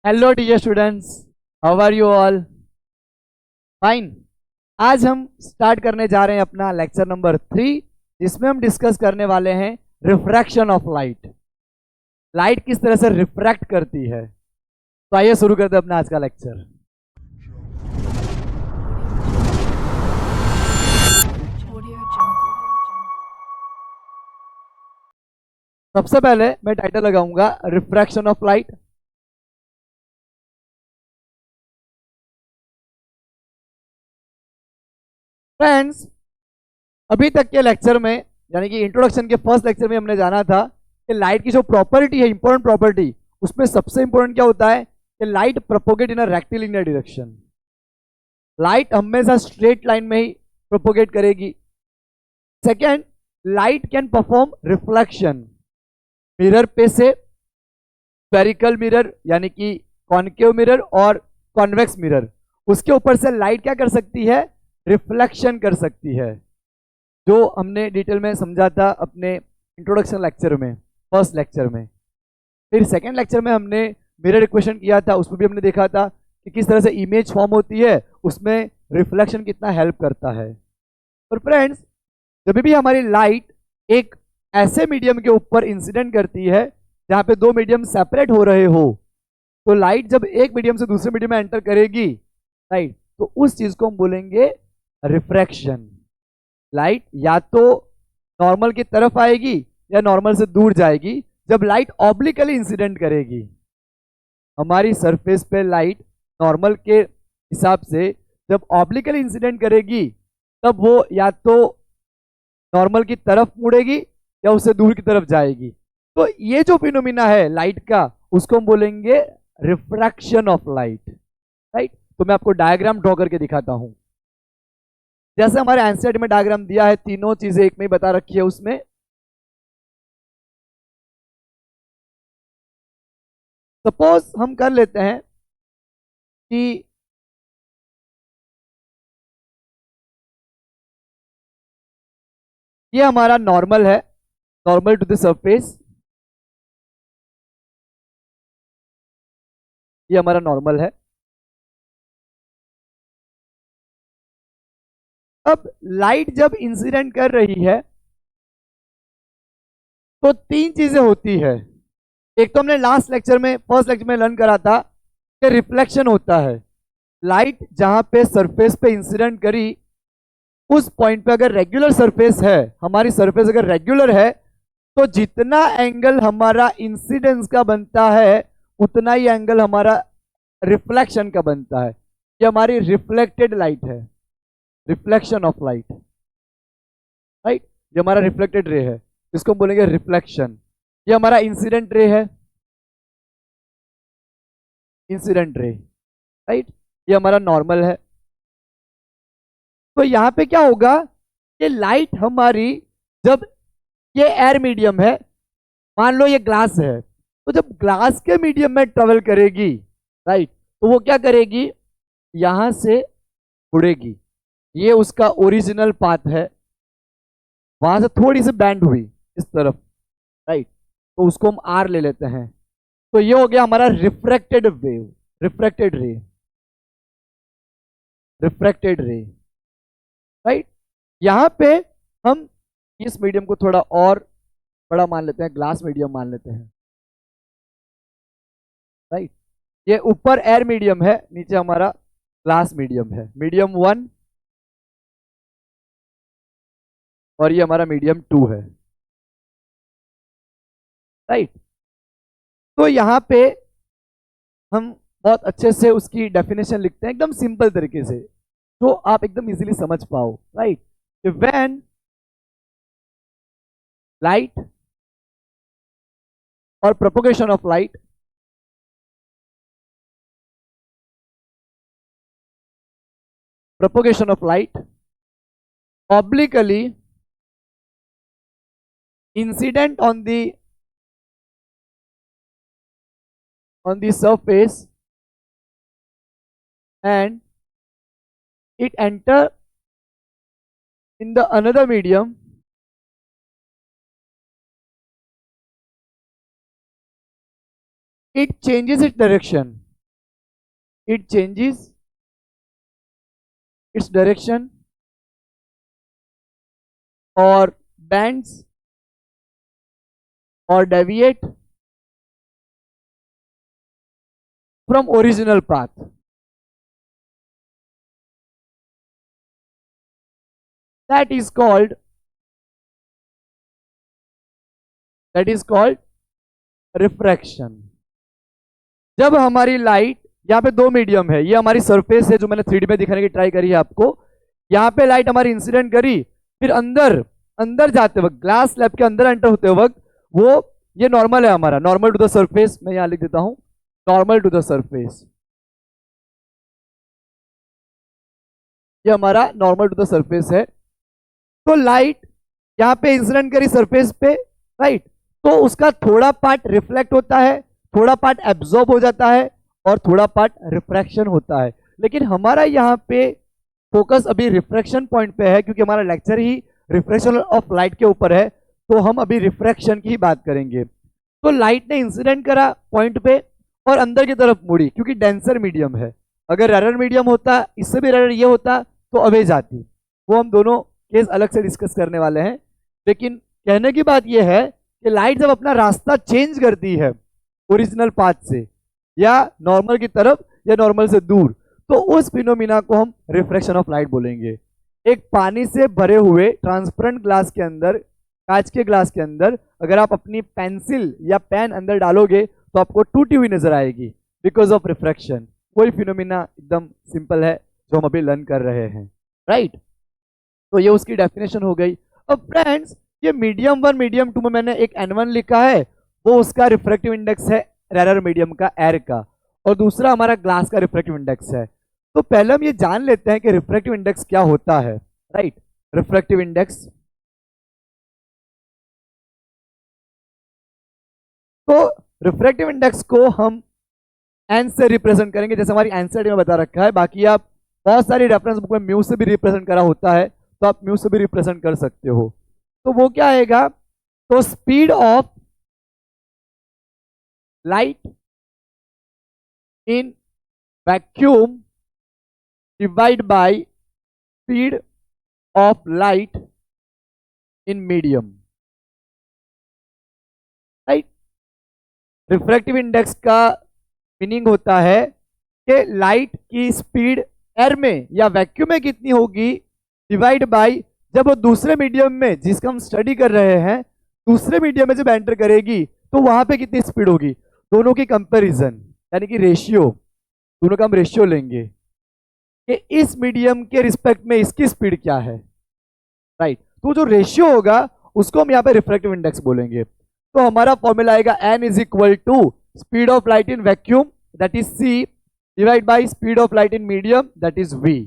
Hello dear students, how are you all? Fine. आज हम start करने जा रहे हैं अपना लेक्चर नंबर 3, जिसमें हम डिस्कस करने वाले हैं रिफ्रैक्शन ऑफ लाइट। लाइट किस तरह से रिफ्रैक्ट करती है। तो आइए शुरू करते हैं अपना आज का लेक्चर। सबसे पहले मैं टाइटल लगाऊंगा रिफ्रैक्शन ऑफ लाइट। फ्रेंड्स, अभी तक के लेक्चर में यानी कि इंट्रोडक्शन के फर्स्ट लेक्चर में हमने जाना था कि लाइट की जो प्रॉपर्टी है, इंपॉर्टेंट प्रॉपर्टी, उसमें सबसे इंपॉर्टेंट क्या होता है कि लाइट प्रोपोगेट इन अ रेक्टिलिनियर डायरेक्शन। लाइट हमेशा स्ट्रेट लाइन में ही प्रोपोगेट करेगी। Second, light can perform reflection. Mirror पे से स्फेरिकल मिरर यानी कि कॉनकेव मिरर और कॉन्वेक्स मिरर, उसके ऊपर से लाइट क्या कर सकती है? रिफ्लेक्शन कर सकती है, जो हमने डिटेल में समझा था अपने इंट्रोडक्शन लेक्चर में, फर्स्ट लेक्चर में। फिर सेकेंड लेक्चर में हमने मिरर इक्वेशन किया था, उसमें भी हमने देखा था कि किस तरह से इमेज फॉर्म होती है, उसमें रिफ्लेक्शन कितना हेल्प करता है। और फ्रेंड्स, जब भी हमारी लाइट एक ऐसे मीडियम के ऊपर इंसिडेंट करती है जहाँ पे दो मीडियम सेपरेट हो रहे हो, तो लाइट जब एक मीडियम से दूसरे मीडियम में एंटर करेगी, राइट, तो उस चीज को हम बोलेंगे रिफ्रैक्शन। लाइट या तो नॉर्मल की तरफ आएगी या नॉर्मल से दूर जाएगी। जब लाइट ऑब्लिकली इंसिडेंट करेगी, हमारी सरफेस पे लाइट नॉर्मल के हिसाब से जब ऑब्लिकली इंसिडेंट करेगी, तब वो या तो नॉर्मल की तरफ मुड़ेगी या उससे दूर की तरफ जाएगी। तो ये जो फिनोमिना है लाइट का, उसको हम बोलेंगे रिफ्रैक्शन ऑफ लाइट, राइट। तो मैं आपको डायग्राम ड्रॉ करके दिखाता हूं। जैसे हमारे एनसीईआरटी में डायग्राम दिया है, तीनों चीजें एक में ही बता रखी है उसमें। सपोज हम कर लेते हैं कि ये हमारा नॉर्मल है, नॉर्मल टू द सरफेस। ये हमारा नॉर्मल है। अब लाइट जब इंसिडेंट कर रही है तो तीन चीजें होती है। एक तो हमने लास्ट लेक्चर में, फर्स्ट लेक्चर में लर्न करा था कि रिफ्लेक्शन होता है। लाइट जहां पे सरफेस पे इंसिडेंट करी, उस पॉइंट पे अगर रेगुलर सरफेस है, हमारी सरफेस अगर रेगुलर है, तो जितना एंगल हमारा इंसिडेंस का बनता है उतना ही एंगल हमारा रिफ्लेक्शन का बनता है। ये हमारी रिफ्लेक्टेड लाइट है, रिफ्लेक्शन ऑफ लाइट, राइट। ये हमारा रिफ्लेक्टेड रे है, इसको हम बोलेंगे रिफ्लेक्शन। ये हमारा इंसिडेंट रे है, इंसिडेंट रे, राइट। ये हमारा नॉर्मल है। तो यहां पे क्या होगा कि लाइट हमारी, जब ये एयर मीडियम है, मान लो ये ग्लास है, तो जब ग्लास के मीडियम में ट्रेवल करेगी, राइट, तो वो क्या करेगी? यहां से उड़ेगी। ये उसका ओरिजिनल पाथ है, वहां से थोड़ी सी बैंड हुई इस तरफ, राइट, तो उसको हम आर ले लेते हैं। तो ये हो गया हमारा रिफ्रैक्टेड वेव, रिफ्रैक्टेड रे, रिफ्रैक्टेड रे, राइट। यहां पे हम इस मीडियम को थोड़ा और बड़ा मान लेते हैं, ग्लास मीडियम मान लेते हैं, राइट। ये ऊपर एयर मीडियम है, नीचे हमारा ग्लास मीडियम है, मीडियम 1, और ये हमारा मीडियम 2 है, राइट। तो यहां पे हम बहुत अच्छे से उसकी डेफिनेशन लिखते हैं, एकदम सिंपल तरीके से, तो आप एकदम इजीली समझ पाओ, राइट। व्हेन लाइट और propagation of light, propagation of light obliquely incident on the surface and it enter in the another medium, it changes its direction. it changes its direction or bends or deviate from original path. That is called refraction. जब हमारी light, यहाँ पे दो medium है, ये हमारी surface है जो मैंने 3D में दिखाने की ट्राई करी है आपको. यहाँ पे लाइट हमारी इंसिडेंट करी, फिर अंदर अंदर जाते वक्त, ग्लास स्लैब के अंदर एंटर होते वक्त, वो ये नॉर्मल है हमारा, नॉर्मल टू द सरफेस. मैं यहाँ लिख देता हूं नॉर्मल टू द सरफेस. ये हमारा नॉर्मल टू द सरफेस है. तो लाइट यहाँ पे इंसिडेंट करी सरफेस पे, राइट, तो उसका थोड़ा पार्ट रिफ्लेक्ट होता है, थोड़ा पार्ट एब्जॉर्ब हो जाता है और थोड़ा पार्ट रिफ्रैक्शन होता है. लेकिन हमारा यहाँ पे फोकस अभी रिफ्रैक्शन पॉइंट पे है, क्योंकि हमारा lecture he refraction of light के ऊपर है, तो हम अभी रिफ्रैक्शन की ही बात करेंगे. तो लाइट ने इंसिडेंट करा पॉइंट पे और अंदर की तरफ मुड़ी, क्योंकि डेंसर मीडियम है. अगर रेयर मीडियम होता, इससे भी रेयर ये होता, तो अवे जाती. वो हम दोनों केस अलग से डिस्कस करने वाले हैं. लेकिन कहने की बात यह है कि लाइट जब अपना रास्ता चेंज करती है ओरिजिनल पाथ से, या नॉर्मल की तरफ या नॉर्मल से दूर, तो उस फिनोमिना को हम रिफ्रैक्शन ऑफ लाइट बोलेंगे. एक पानी से भरे हुए ट्रांसपेरेंट ग्लास के अंदर, कांच के ग्लास के अंदर, अगर आप अपनी पेंसिल या पेन अंदर डालोगे तो आपको टूटी हुई नजर आएगी, बिकॉज ऑफ रिफ्रैक्शन. कोई फिनोमिना एकदम सिंपल है जो हम अभी लर्न कर रहे हैं, राइट. तो ये उसकी डेफिनेशन हो गई. अब फ्रेंड्स, ये मीडियम 1 मीडियम 2 में मैंने एक N1 लिखा है, वो उसका रिफ्रैक्टिव इंडेक्स है रेयर मीडियम का, एयर का, और दूसरा हमारा ग्लास का रिफ्रैक्टिव इंडेक्स है. तो पहले हम ये जान लेते हैं कि रिफ्रैक्टिव इंडेक्स क्या होता है, राइट. रिफ्रैक्टिव इंडेक्स, तो रिफ्रैक्टिव इंडेक्स को हम एन से रिप्रेजेंट करेंगे, जैसे हमारी एनसीईआरटी में बता रखा है. बाकी आप बहुत सारी रेफरेंस बुक में म्यू से भी रिप्रेजेंट करा होता है, तो आप म्यू से भी रिप्रेजेंट कर सकते हो. तो वो क्या आएगा, तो speed of light in vacuum divide by speed of light in medium, right. Refractive index का मीनिंग होता है कि लाइट की स्पीड एयर में या वैक्यूम में कितनी होगी, डिवाइड बाय जब वो दूसरे मीडियम में, जिसका हम स्टडी कर रहे हैं, दूसरे मीडियम में जब एंटर करेगी तो वहां पे कितनी स्पीड होगी. दोनों की कंपैरिजन, यानी कि रेशियो, दोनों का हम रेशियो लेंगे कि इस मीडियम के रिस्पेक्ट में इसकी स्पीड क्या है, राइट. तो जो रेशियो होगा उसको हम यहाँ पे रिफ्रैक्टिव इंडेक्स बोलेंगे. तो हमारा फॉर्मूला आएगा n is equal to speed of light in vacuum, that is c, divide by speed of light in medium, that is v.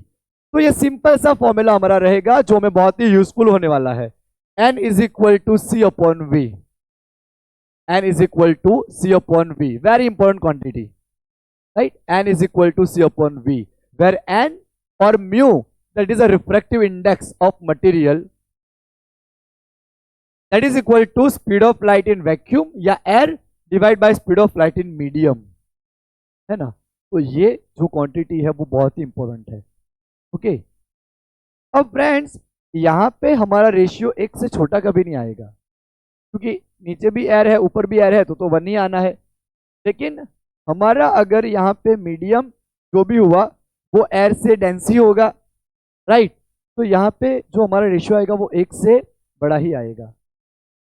तो ये सिंपल सा फॉर्मूला हमारा रहेगा जो हमें बहुत ही यूजफुल होने वाला है. n is equal to c upon v, n is equal to c upon v, very important quantity, right. n is equal to c upon v, where n और mu, that is a refractive index of material, that is equal to speed of light in vacuum या air divide by speed of light in medium, है ना. तो ये जो quantity है वो बहुत ही इंपॉर्टेंट है, ओके. अब फ्रेंड्स, यहाँ पे हमारा रेशियो 1 से छोटा कभी नहीं आएगा, क्योंकि नीचे भी एयर है ऊपर भी एयर है, तो 1 ही आना है. लेकिन हमारा अगर यहाँ पे मीडियम जो भी हुआ वो एयर से डेंस ही होगा, राइट. तो यहाँ पे जो हमारा रेशियो आएगा वो 1 से बड़ा ही आएगा,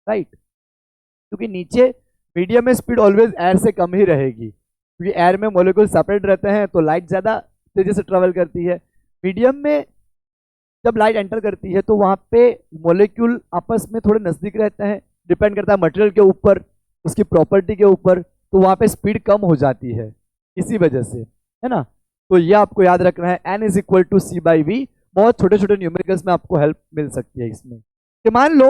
राइट. क्योंकि नीचे मीडियम में स्पीड ऑलवेज एयर से कम ही रहेगी, क्योंकि एयर में मॉलिक्यूल सेपरेट रहते हैं तो लाइट ज़्यादा तेजी से ट्रेवल करती है. मीडियम में जब लाइट एंटर करती है तो वहाँ पे मॉलिक्यूल आपस में थोड़े नज़दीक रहते हैं, डिपेंड करता है मटेरियल के ऊपर, उसकी प्रॉपर्टी के ऊपर, तो वहाँ पे स्पीड कम हो जाती है इसी वजह से, है ना. तो ये आपको याद रखना है, n is equal to c by v. बहुत छोटे छोटे न्यूमेरिकल्स में आपको हेल्प मिल सकती है इसमें. कि मान लो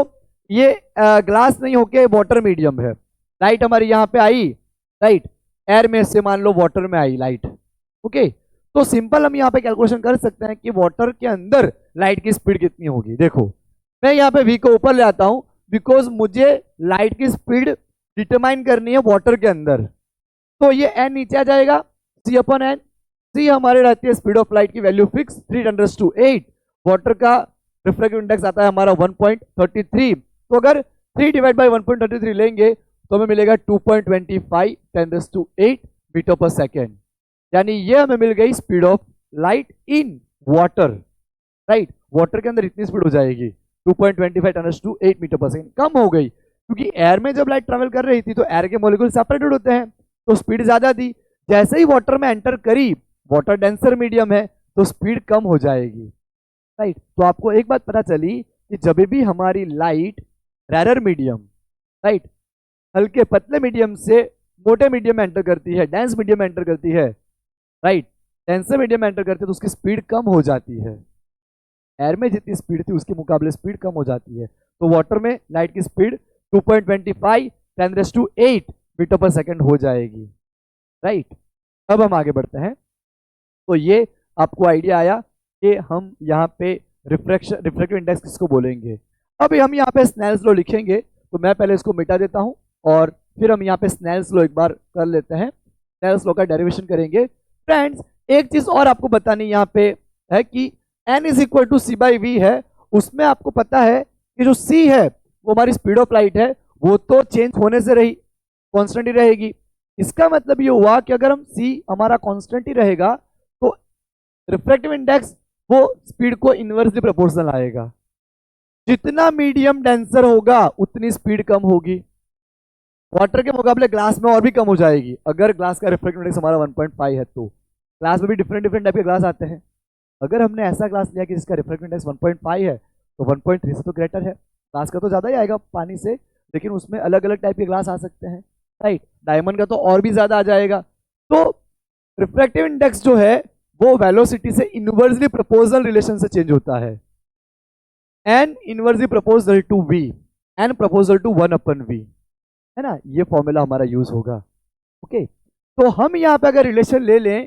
ये ग्लास नहीं होके वाटर मीडियम है, लाइट हमारी यहाँ पे आई, राइट, एयर में से मान लो वाटर में आई लाइट, ओके. तो सिंपल हम यहाँ पे कैलकुलेशन कर सकते हैं कि वाटर के अंदर लाइट की स्पीड कितनी होगी. देखो मैं यहाँ पे v को ऊपर ले आता हूँ, बिकॉज मुझे लाइट की स्पीड डिटरमाइन करनी है वाटर के अंदर. तो ये n नीचे आ जाएगा, c अपॉन n, सी हमारे रहती है स्पीड ऑफ लाइट की वैल्यू फिक्स 3×8। वाटर का रिफ्रैक्टिव इंडेक्स आता है हमारा 1.33। तो अगर 3 डिवाइड बाई 1.33 लेंगे तो हमें मिलेगा 2.25 10⁸ मीटर पर सेकेंड। यानी ये हमें मिल गई speed of light in water. Right, water के अंदर इतनी स्पीड हो जाएगी 2.25 10⁸ मीटर पर सेकेंड। कम हो गई क्योंकि एयर में जब लाइट ट्रेवल कर रही थी तो एयर के मॉलिक्यूल सेपरेटेड होते हैं तो स्पीड ज्यादा थी। जैसे ही वाटर में एंटर करी, वाटर डेंसर मीडियम है तो स्पीड कम हो जाएगी। राइट, तो आपको एक बात पता चली कि जब भी हमारी लाइट रेयर मीडियम, राइट, हल्के पतले मीडियम से मोटे मीडियम में एंटर करती है, डेंस मीडियम में एंटर करती है, राइट, डेंसर मीडियम में एंटर करती है तो उसकी स्पीड कम हो जाती है। एयर में जितनी स्पीड थी उसके मुकाबले स्पीड कम हो जाती है। तो वाटर में लाइट की स्पीड 2.25 10⁸ मीटर पर सेकेंड हो जाएगी। राइट, अब हम आगे बढ़ते हैं। तो ये आपको आइडिया आया कि हम यहाँ पे रिफ्रैक्टिव इंडेक्स किसको बोलेंगे। अभी हम यहाँ पे स्नेल्स लॉ लिखेंगे, तो मैं पहले इसको मिटा देता हूँ और फिर हम यहाँ पे स्नेल्स लॉ एक बार कर लेते हैं। स्नेल्स लॉ का डेरिवेशन करेंगे। फ्रेंड्स, एक चीज और आपको बतानी यहाँ पे है कि n = c/v है। उसमें आपको पता है कि जो c है वो हमारी स्पीड ऑफ लाइट है, वो तो चेंज होने से रही कॉन्स्टेंट ही रहेगी। इसका मतलब ये हुआ कि अगर हम c हमारा कॉन्स्टेंट ही रहेगा तो रिफ्रैक्टिव इंडेक्स वो स्पीड को इनवर्सली प्रोपोर्शनल आएगा। जितना मीडियम डेंसर होगा उतनी स्पीड कम होगी। वाटर के मुकाबले ग्लास में और भी कम हो जाएगी। अगर ग्लास का रिफ्रैक्टिव इंडेक्स हमारा 1.5 है तो ग्लास में भी डिफरेंट टाइप के ग्लास आते हैं। अगर हमने ऐसा ग्लास लिया कि जिसका रिफ्रैक्टिव इंडेक्स 1.5 है तो 1.3 से तो ग्रेटर है। ग्लास का तो ज़्यादा ही आएगा पानी से, लेकिन उसमें अलग अलग टाइप के ग्लास आ सकते हैं। राइट, डायमंड का तो और भी ज़्यादा आ जाएगा। तो रिफ्रैक्टिव इंडेक्स जो है वो वेलोसिटी से इनवर्सली प्रोपोर्शनल रिलेशन से चेंज होता है। n inversely proportional to v, n proportional to 1/v, है ना। ये फॉर्मूला हमारा यूज होगा। ओके, तो हम यहाँ पे अगर रिलेशन ले लें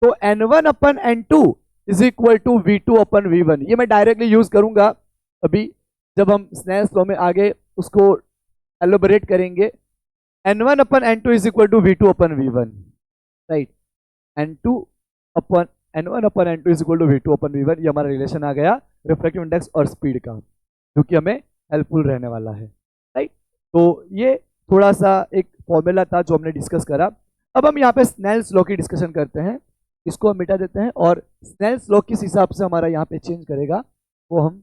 तो n1/n2 = v2/v1। ये मैं डायरेक्टली यूज करूंगा अभी जब हम स्नेल्स लॉ में आगे उसको एलोबरेट करेंगे। n1/n2 = v2/v1। Right, n1/n2 = v2/v1। ये हमारा रिलेशन आ गया रिफ्रैक्टिव इंडेक्स और स्पीड का, जो कि हमें हेल्पफुल रहने वाला है। राइट, तो ये थोड़ा सा एक फॉर्मूला था जो हमने डिस्कस करा। अब हम यहाँ पे स्नेल्स लॉ की डिस्कशन करते हैं। इसको हम मिटा देते हैं और स्नेल्स लॉ किस हिसाब से हमारा यहाँ पे चेंज करेगा वो हम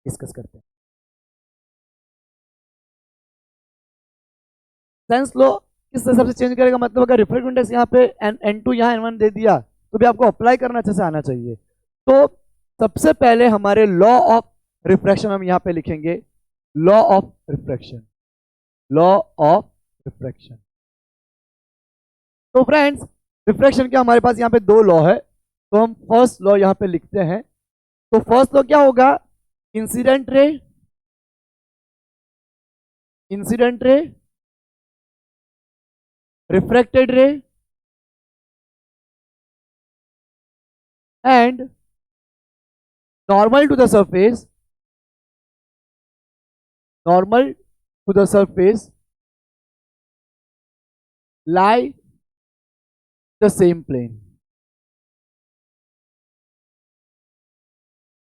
डिस्कस करते हैं। स्नेल्स लॉ किस हिसाब से चेंज करेगा, मतलब अगर रिफ्रैक्टिव इंडेक्स यहाँ पे n2 यहाँ n1 दे दिया तो भी आपको अप्लाई करना अच्छे से आना चाहिए। तो सबसे पहले हमारे लॉ ऑफ रिफ्रैक्शन हम यहाँ पे लिखेंगे। Law of refraction, law of refraction. तो फ्रेंड्स, रिफ्रैक्शन के हमारे पास यहाँ पे दो लॉ है, तो हम फर्स्ट लॉ यहाँ पे लिखते हैं। तो फर्स्ट लॉ क्या होगा, incident ray, incident ray, refracted ray and normal to the surface, normal to the surface lie the same plane।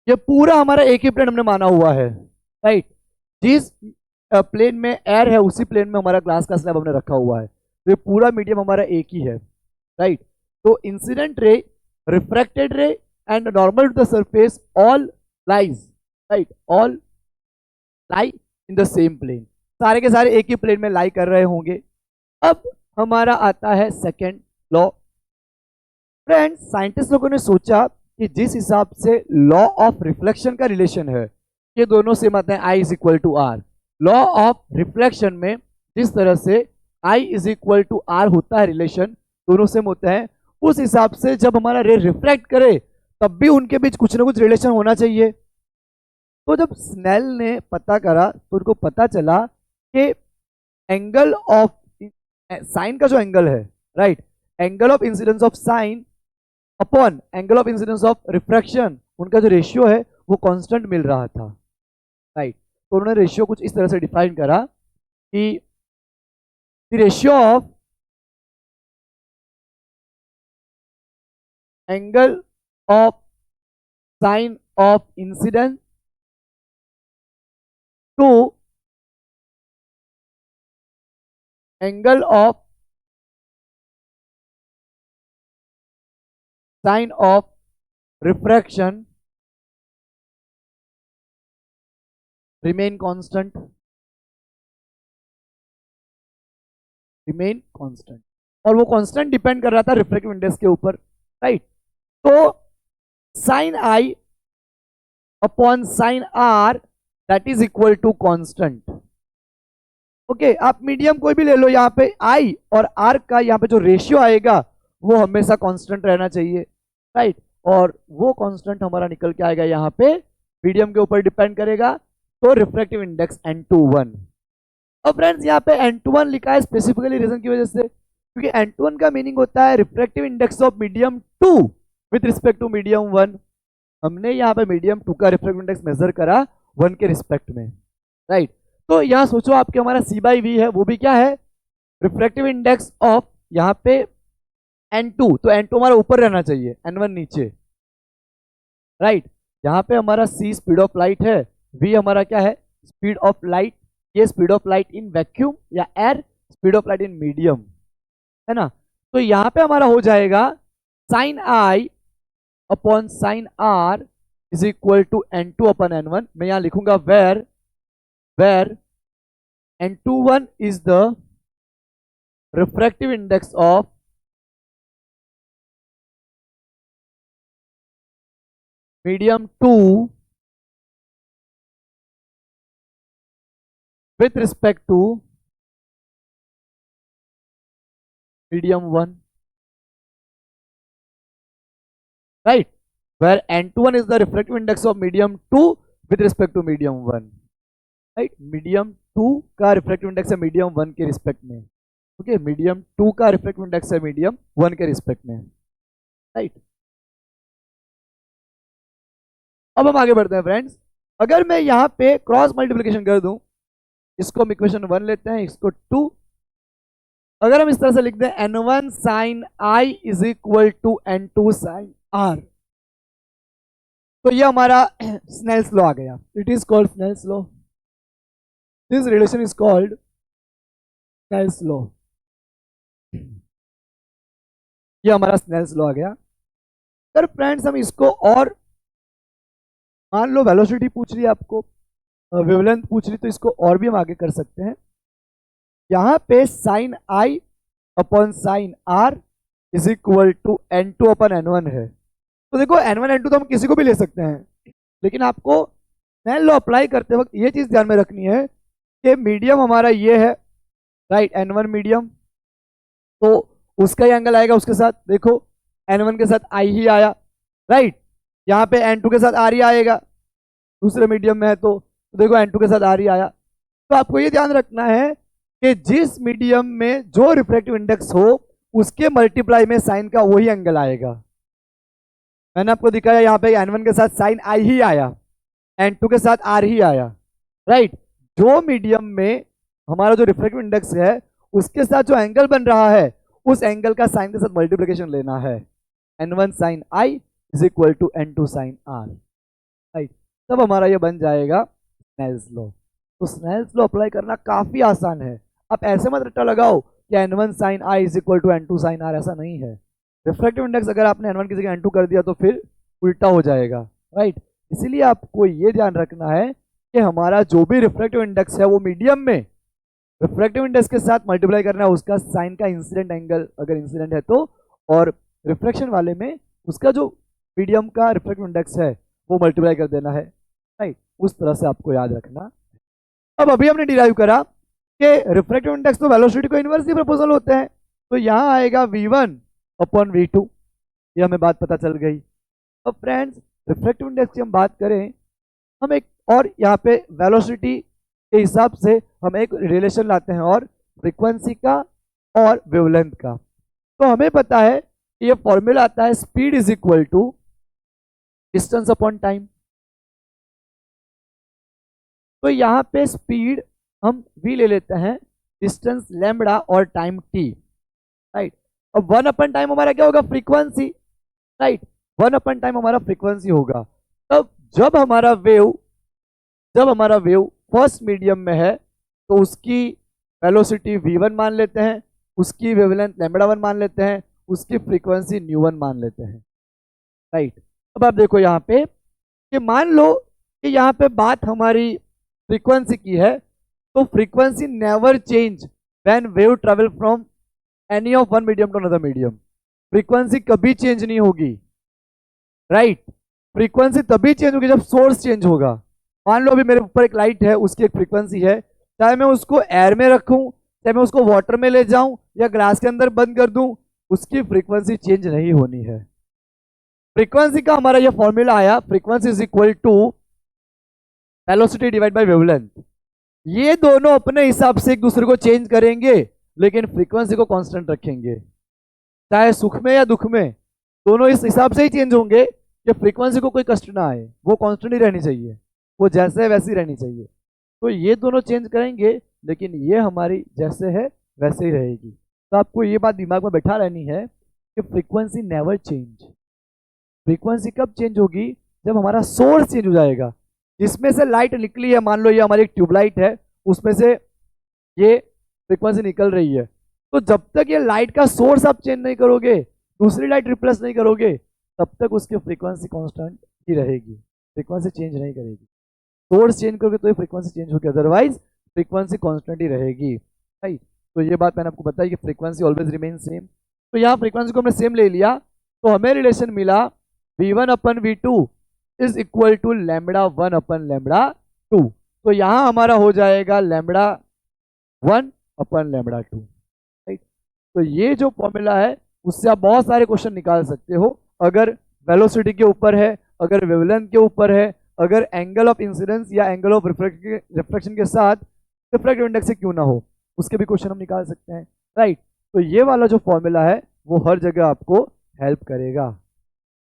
ये पूरा हमारा एक ही प्लेन हमने माना हुआ है। राइट, जिस प्लेन में एयर है उसी प्लेन में हमारा ग्लास का स्लैब हमने रखा हुआ है, तो ये पूरा मीडियम हमारा एक ही है। राइट, तो incident ray, refracted ray and normal to the surface all lies, right, all lie in the same plane. सारे के सारे एक ही प्लेन में लाई कर रहे होंगे। अब हमारा आता है सेकेंड लॉ। फ्रेंड्स, साइंटिस्ट लोगों ने सोचा कि जिस हिसाब से लॉ ऑफ रिफ्लेक्शन का रिलेशन है ये दोनों सेम आते हैं, I = R। Law of reflection में जिस तरह से I = R होता है रिलेशन, दोनों सेम होते हैं, उस हिसाब से जब हमारा रे रिफ्लेक्ट करे तब भी उनके बीच कुछ ना कुछ रिलेशन होना चाहिए। तो जब स्नेल ने पता करा तो उनको पता चला कि एंगल ऑफ साइन का जो एंगल है, right, angle of incidence of sine upon angle of incidence of refraction, उनका जो रेशियो है वो कांस्टेंट मिल रहा था। राइट, तो उन्होंने रेशियो कुछ इस तरह से डिफाइन करा कि the ratio of angle of sine of incidence to angle of sine of refraction remain constant, remain constant. और वो कांस्टेंट डिपेंड कर रहा था रिफ्रैक्टिव इंडेक्स के ऊपर, राइट। तो sine i upon sine r that is equal to constant. Okay, आप medium कोई भी ले लो, यहाँ पे आई और आर का यहाँ पे जो रेशियो आएगा वो हमेशा कांस्टेंट रहना चाहिए, राइट। और वो कांस्टेंट हमारा निकल के आएगा यहाँ पे मीडियम के ऊपर डिपेंड करेगा, तो रिफ्रैक्टिव इंडेक्स N21। अब फ्रेंड्स यहाँ पे N21 लिखा है स्पेसिफिकली रीजन की वजह से, क्योंकि N21 का मीनिंग होता है refractive index of medium 2 with respect to medium 1। हमने यहाँ पे मीडियम 2 का रिफ्रैक्टिव इंडेक्स मेजर करा 1 के रिस्पेक्ट में, राइट। तो यहाँ सोचो आपके हमारा C/V है, वो भी क्या है, रिफ्रैक्टिव इंडेक्स ऑफ यहाँ पे N2, तो N2 हमारा ऊपर रहना चाहिए, N1 नीचे, राइट। यहाँ पे हमारा C स्पीड ऑफ लाइट है, V हमारा क्या है, स्पीड ऑफ लाइट, ये speed of light in vacuum या air, speed of light in medium, है ना। तो यहाँ पे हमारा हो जाएगा sine i upon sine r is equal to N2 upon N1। मैं यहाँ लिखूंगा where N21 is the refractive index of medium 2 with respect to medium 1, right, where N21 is the refractive index of medium 2 with respect to medium 1, right. Medium 2 का refractive index है medium 1 के respect में, okay. Medium 2 का refractive index है medium 1 के respect में, right. अब हम आगे बढ़ते हैं फ्रेंड्स। अगर मैं यहाँ पे क्रॉस मल्टीप्लिकेशन कर दूं, इसको हम इक्वेशन 1 लेते हैं, इसको 2, अगर हम इस तरह से लिख दें N1 sine i is equal to N2 sine r, तो ये हमारा स्नेल्स लॉ आ गया। It is called Snell's law. This relation is called Snell's law। ये हमारा Snell's law आ गया। अगर फ्रेंड्स हम इसको और मान लो वेलोसिटी पूछ रही है आपको, वेवलेंथ पूछ रही, तो इसको और भी हम आगे कर सकते हैं। यहाँ पे sine i upon sine r is equal to N2 upon N1 है। तो देखो N1 N2 तो हम किसी को भी ले सकते हैं, लेकिन आपको स्नेल लॉ अप्लाई करते वक्त ये चीज ध्यान में रखनी है कि मीडियम हमारा ये है, राइट, N1 मीडियम, तो उसका ही एंगल आएगा उसके साथ। देखो N1 के साथ आई ही आया, राइट। यहाँ पे N2 के साथ आर ही आएगा, दूसरे मीडियम में है तो देखो N2 के साथ आर ही आया। तो आपको ये ध्यान रखना है कि जिस मीडियम में जो रिफ्रैक्टिव इंडेक्स हो उसके मल्टीप्लाई में साइन का वही एंगल आएगा। मैंने आपको दिखाया यहाँ पे N1 के साथ साइन आई ही आया, N2 के साथ आर ही आया, राइट। जो मीडियम में हमारा जो रिफ्रैक्टिव इंडेक्स है उसके साथ जो एंगल बन रहा है उस एंगल का साइन के साथ मल्टीप्लिकेशन लेना है। N1 sine i is equal to N2 sine r, right. तब हमारा ये बन जाएगा स्नेल्स लॉ। तो स्नेल्स लॉ अप्लाई करना काफी आसान है। आप ऐसे मत रट्टा लगाओ कि N1 sine i is equal to N2 sine r, ऐसा नहीं है। रिफ्रैक्टिव इंडेक्स अगर आपने N1 की जगह N2 कर दिया तो फिर उल्टा हो जाएगा, राइट। इसीलिए आपको ये ध्यान रखना है कि हमारा जो भी रिफ्रैक्टिव इंडेक्स है वो मीडियम में रिफ्रैक्टिव इंडेक्स के साथ मल्टीप्लाई करना है उसका साइन का इंसिडेंट एंगल, अगर इंसिडेंट है तो, और रिफ्रैक्शन वाले में उसका जो मीडियम का रिफ्रैक्टिव इंडेक्स है वो मल्टीप्लाई कर देना है, राइट। उस तरह से आपको याद रखना। अब अभी हमने डिराइव करा कि रिफ्रैक्टिव इंडेक्स तो वेलोसिटी को इनवर्सली प्रोपोर्शनल होते हैं, तो यहाँ आएगा V1 अपॉन V2, ये हमें बात पता चल गई। अब फ्रेंड्स रिफ्रैक्टिव इंडेक्स की हम बात करें, हम एक और यहाँ पे वेलोसिटी के हिसाब से हम एक रिलेशन लाते हैं, और फ्रीक्वेंसी का और वेवलेंथ का। तो हमें पता है कि ये फॉर्मूला आता है speed is equal to distance upon time. तो यहाँ पे स्पीड हम v ले लेते हैं, डिस्टेंस लैम्बडा और टाइम t, राइट। अब 1 अपॉन टाइम हमारा क्या होगा, फ्रीक्वेंसी, राइट। 1/टाइम हमारा फ्रीक्वेंसी होगा। तब जब हमारा वेव फर्स्ट मीडियम में है तो उसकी वेलोसिटी v1 मान लेते हैं, उसकी वेवलेंथ λ1 मान लेते हैं, उसकी फ्रीक्वेंसी ν1 मान लेते हैं। राइट। अब आप देखो यहाँ पे कि मान लो कि यहाँ पे बात हमारी फ्रीक्वेंसी की है, तो frequency never change when wave travel from any of one medium to another medium. Frequency कभी चेंज नहीं होगी। राइट। फ्रीक्वेंसी तभी चेंज होगी जब सोर्स चेंज होगा। मान लो अभी मेरे ऊपर एक लाइट है, उसकी एक फ्रीक्वेंसी है, चाहे मैं उसको एयर में रखूं, चाहे मैं उसको वाटर में ले जाऊं या ग्लास के अंदर बंद कर दूं, उसकी फ्रीक्वेंसी चेंज नहीं होनी है। फ्रीक्वेंसी का हमारा ये फॉर्मूला आया, frequency is equal to velocity divide by wavelength. ये दोनों अपने हिसाब से एक दूसरे को चेंज करेंगे, लेकिन फ्रीक्वेंसी को कांस्टेंट रखेंगे। चाहे सुख में या दुख में, दोनों इस हिसाब से ही चेंज होंगे कि फ्रीक्वेंसी को कोई कष्ट ना आए, वो कांस्टेंट ही रहनी चाहिए, वो जैसे है वैसी रहनी चाहिए। तो ये दोनों चेंज करेंगे, लेकिन ये हमारी जैसे है वैसे ही रहेगी। तो आपको ये बात दिमाग में बैठा रहनी है कि फ्रीक्वेंसी नेवर चेंज। फ्रीक्वेंसी कब चेंज होगी? जब हमारा सोर्स चेंज हो जाएगा। जिसमें से लाइट निकली है, मान लो ये हमारी एक ट्यूबलाइट है, उसमें से ये फ्रीक्वेंसी निकल रही है, तो जब तक ये लाइट का सोर्स आप चेंज नहीं करोगे, दूसरी लाइट रिप्लेस नहीं करोगे, तब तक उसकी फ्रीक्वेंसी कांस्टेंट ही रहेगी, फ्रीक्वेंसी चेंज नहीं करेगी। सोर्स चेंज करोगे तो ये फ्रीक्वेंसी चेंज होगी, अदरवाइज फ्रीक्वेंसी कांस्टेंट ही रहेगी। राइट। तो ये बात मैंने आपको बताई कि फ्रीक्वेंसी ऑलवेज रिमेन सेम। तो यहाँ फ्रीक्वेंसी को हमने सेम ले लिया, तो हमें रिलेशन मिला v1/v2 इज इक्वल टू λ1/λ2। तो यहाँ हमारा हो जाएगा λ1/λ2। राइट। तो ये जो फॉर्मूला है उससे आप बहुत सारे क्वेश्चन निकाल सकते हो। अगर वेलोसिटी के ऊपर है, अगर वेवलेंथ के ऊपर है, अगर एंगल ऑफ इंसिडेंस या एंगल ऑफ रिफ्लेक्शन के साथ रिफ्रैक्टिव इंडेक्स से क्यों ना हो, उसके भी क्वेश्चन हम निकाल सकते हैं। राइट। तो ये वाला जो फॉर्मूला है वो हर जगह आपको हेल्प करेगा।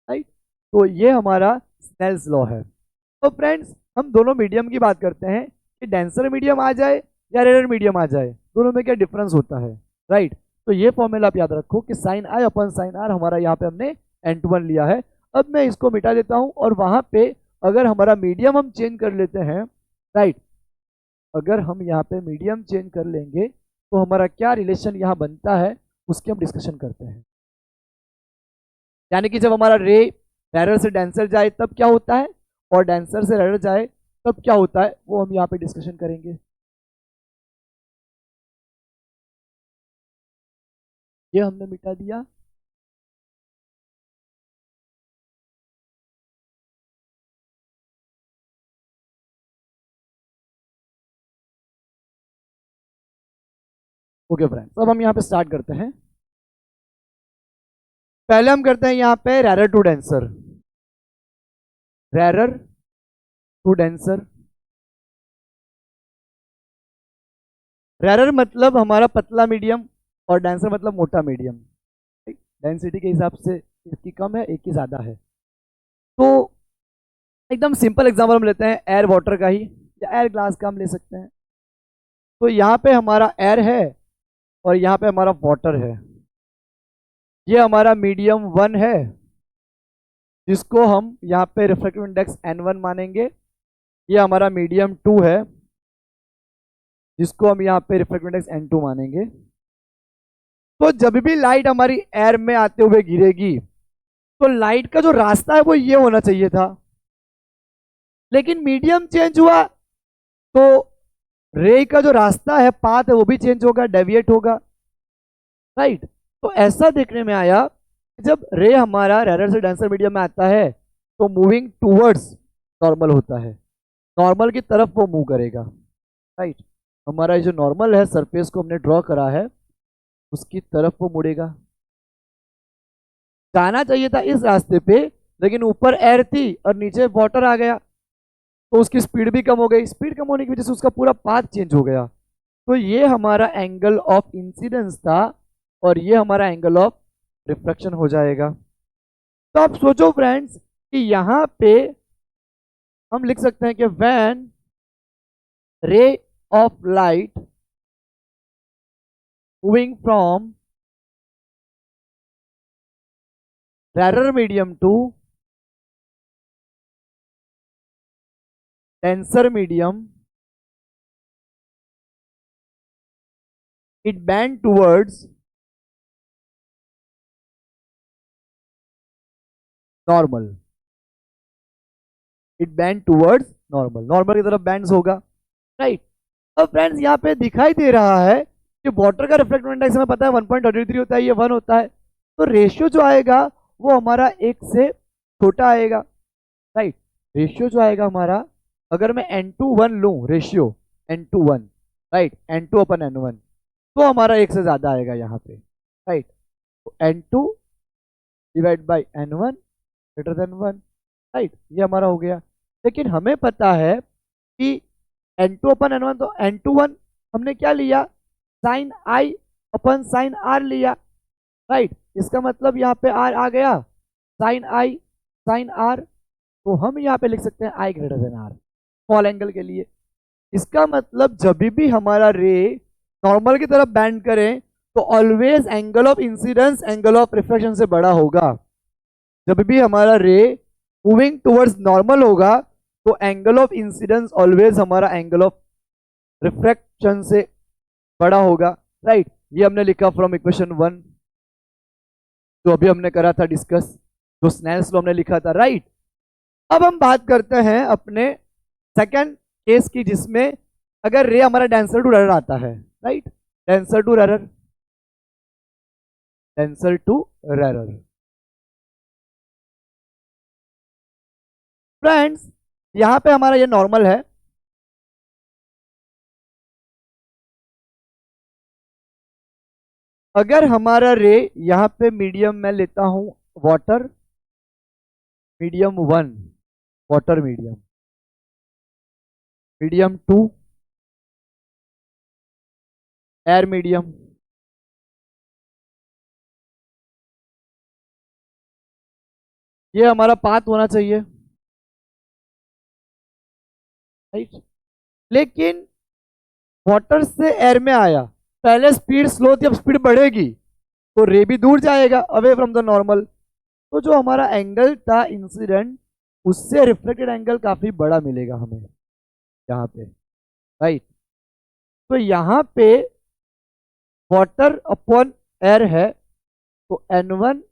राइट। तो ये हमारा स्नेल्स लॉ है। तो फ्रेंड्स, हम दोनों मीडियम की बात करते हैं कि डेंसर मीडियम आ जाए या रेयर मीडियम आ जाए, दोनों में क्या डिफरेंस होता है। राइट। तो ये फॉर्मूला आप याद रखो कि sin i upon sin r हमारा यहाँ पे हमने n21 लिया है। अब मैं इसको मिटा देता हूँ और वहां पे अगर हमारा मीडियम हम चेंज कर लेते हैं, राइट, अगर हम यहाँ पे मीडियम चेंज कर लेंगे तो हमारा क्या रिलेशन यहाँ बनता है उसकी हम डिस्कशन करते हैं। यानी कि जब हमारा रे रेयर से डेंसर जाए तब क्या होता है, और डेंसर से रेयर जाए तब क्या होता है, वो हम यहाँ पे डिस्कशन करेंगे। ये हमने मिटा दिया। ओके फ्रेंड्स, अब हम यहाँ पे स्टार्ट करते हैं। पहले हम करते हैं यहाँ पे rare to denser. Rare to denser, rare मतलब हमारा पतला मीडियम और डेंसर मतलब मोटा मीडियम। डेंसिटी के हिसाब से इसकी कम है, एक की ज़्यादा है। तो एकदम सिंपल एग्जांपल हम लेते हैं एयर वाटर का ही, या एयर ग्लास का हम ले सकते हैं। तो यहाँ पे हमारा एयर है और यहाँ पे हमारा वाटर है। ये हमारा मीडियम 1 है जिसको हम यहाँ पे रिफ्रैक्टिव इंडेक्स n1 मानेंगे। ये हमारा मीडियम 2 है जिसको हम यहाँ पे रिफ्रैक्टिव इंडेक्स n2 मानेंगे। तो जब भी लाइट हमारी एयर में आते हुए गिरेगी तो लाइट का जो रास्ता है वो ये होना चाहिए था, लेकिन मीडियम चेंज हुआ तो रे का जो रास्ता है, पाथ है, वो भी चेंज होगा, डेविएट होगा। राइट। तो ऐसा देखने में आया कि जब रे हमारा रेयर से डेंसर मीडियम में आता है तो मूविंग टूवर्ड्स नॉर्मल होता है, नॉर्मल की तरफ वो मूव करेगा। राइट। हमारा जो नॉर्मल है, सरफेस को हमने ड्रॉ करा है, उसकी तरफ वो मुड़ेगा। जाना चाहिए था इस रास्ते पे, लेकिन ऊपर एयर थी और नीचे वाटर आ गया तो उसकी स्पीड भी कम हो गई। स्पीड कम होने की वजह से उसका पूरा पाथ चेंज हो गया। तो ये हमारा एंगल ऑफ इंसिडेंस था और ये हमारा एंगल ऑफ रिफ्लेक्शन हो जाएगा। तो आप सोचो फ्रेंड्स कि यहां पे हम लिख सकते हैं कि when ray of light moving from rarer medium to denser medium, it bend towards normal. It band towards normal, normal की तरफ बैंड्स होगा, राइट। अब फ्रेंड्स यहाँ पे दिखाई दे रहा है कि वाटर का रिफ्लेक्टिव इंडेक्स हमें पता है 1.33 होता है, ये 1 होता है, तो रेशियो जो आएगा वो हमारा 1 से छोटा आएगा, राइट। रेशियो जो आएगा हमारा, अगर मैं n/1 लूँ रेशियो n/1, राइट, n2/n1, तो हमारा 1 से ज्यादा आएगा यहाँ पे, राइट। तो n2 divide by n1 greater than 1, right, ये हमारा हो गया। लेकिन हमें पता है कि n2/n1, तो n/1 हमने क्या लिया, sine i upon sine r लिया, राइट। इसका मतलब यहाँ पे आर आ गया, साइन आई साइन आर, तो हम यहाँ पे लिख सकते हैं i greater than r small angle के लिए। इसका मतलब जब भी हमारा रे नॉर्मल की तरफ बैंड करें तो always angle of incidence angle of reflection से बड़ा होगा। जब भी हमारा रे मूविंग टुवर्ड्स नॉर्मल होगा तो एंगल ऑफ इंसिडेंस ऑलवेज हमारा एंगल ऑफ रिफ्रैक्शन से बड़ा होगा, राइट। ये हमने लिखा फ्रॉम इक्वेशन 1 जो अभी हमने करा था डिस्कस, जो स्नेल्स लॉ हमने लिखा था, राइट। अब हम बात करते हैं अपने सेकंड केस की, जिसमें अगर रे हमारा डेंसर टू ररर आता है, right, denser to rarer, denser to rarer. Friends यहां पे हमारा ये नॉर्मल है, अगर हमारा रे यहां पे मीडियम में लेता हूं water, medium 1 water medium, medium 2 air medium, ये हमारा पाथ होना चाहिए, राइट। लेकिन वाटर से एयर में आया, पहले स्पीड स्लो थी, अब स्पीड बढ़ेगी तो रे भी दूर जाएगा अवे फ्रॉम द नॉर्मल, तो जो हमारा एंगल था इंसिडेंट उससे रिफ्लेक्टेड एंगल काफी बड़ा मिलेगा हमें यहाँ पे, राइट। तो यहाँ पे वाटर अपॉन एयर है, तो n1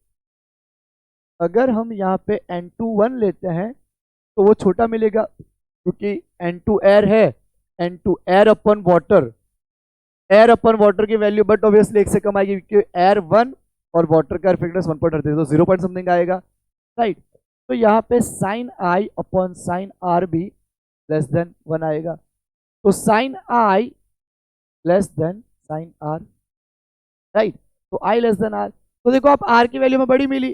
अगर हम यहाँ पे n2 लेते हैं तो वो छोटा मिलेगा क्योंकि n2 एयर है, n2 air upon water, air upon water की वैल्यू बट ऑब्वियसली 1 से कम आएगी क्योंकि एयर 1 और वाटर का रिफ्लेक्टेड 1.38, तो 0 पॉइंट समथिंग आएगा, राइट। तो यहाँ पे sine i upon sine r भी लेस देन 1 आएगा, तो sine i less than sine r, right. तो आई लेस देन आर, तो देखो आप आर की वैल्यू में बड़ी मिली,